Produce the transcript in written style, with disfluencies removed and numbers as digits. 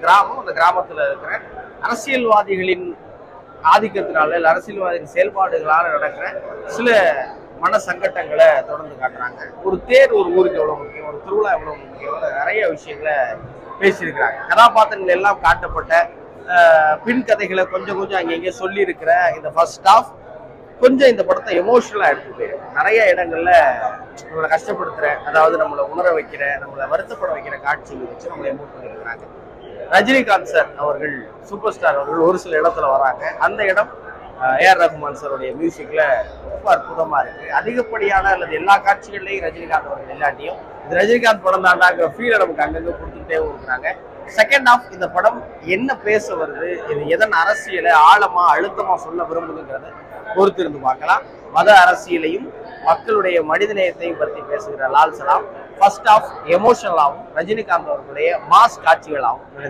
கிராமம். அந்த கிராமத்துல இருக்கிற அரசியல்வாதிகளின் ஆதிக்கத்தினால இல்ல அரசியல்வாதியின் செயல்பாடுகளால நடக்கிற சில மன சங்கட்டங்களை தொடர்ந்து காட்டுறாங்க. ஒரு தேர் ஒரு ஊருக்கு எவ்வளவு முக்கியம், ஒரு திருவிழா எவ்வளவு முக்கியம், நிறைய விஷயங்களை பேசியிருக்கிறாங்க. கதாபாத்திரங்கள் எல்லாம் காட்டப்பட்ட பின் கதைகளை கொஞ்சம் கொஞ்சம் அங்கங்கே சொல்லி இருக்கிற இந்த ஃபர்ஸ்ட் ஹாஃப் கொஞ்சம் இந்த படத்தை எமோஷனலா எடுத்து போயிருக்கு. நிறைய இடங்கள்ல நம்மளை கஷ்டப்படுத்துற, அதாவது நம்மளை உணர வைக்கிற, நம்மளை வருத்தப்பட வைக்கிற காட்சிகள் வச்சு நம்மளை எமோட் பண்ணியிருக்கிறாங்க. ரஜினிகாந்த் சார் அவர்கள், சூப்பர் ஸ்டார் அவர்கள் ஒரு சில இடத்துல வராங்க. அந்த இடம் ஏஆர் ரஹ்மான் சாருடைய மியூசிக்ல ரொம்ப அற்புதமா இருக்கு. அதிகப்படியான அல்லது எல்லா காட்சிகள்லையும் ரஜினிகாந்த் அவர்கள் இல்லாட்டியும் இது ரஜினிகாந்த் படம் தாண்டாங்கிற ஃபீலை நமக்கு அங்கங்க கொடுத்துட்டே இருக்கிறாங்க. செகண்ட் ஹாஃப் இந்த படம் என்ன பேச வருது, இது எதன் அரசியலை ஆழமா அழுத்தமா சொல்ல விரும்புதுங்கிறத பொறுத்திருந்து பார்க்கலாம். மத அரசியலையும் மக்களுடைய மனிதநேயத்தையும் பற்றி பேசுகிற லால் சலாம் ஃபர்ஸ்ட் ஹாஃப் எமோஷனலாகவும் ரஜினிகாந்த் அவர்களுடைய மாஸ் காட்சிகளாகவும்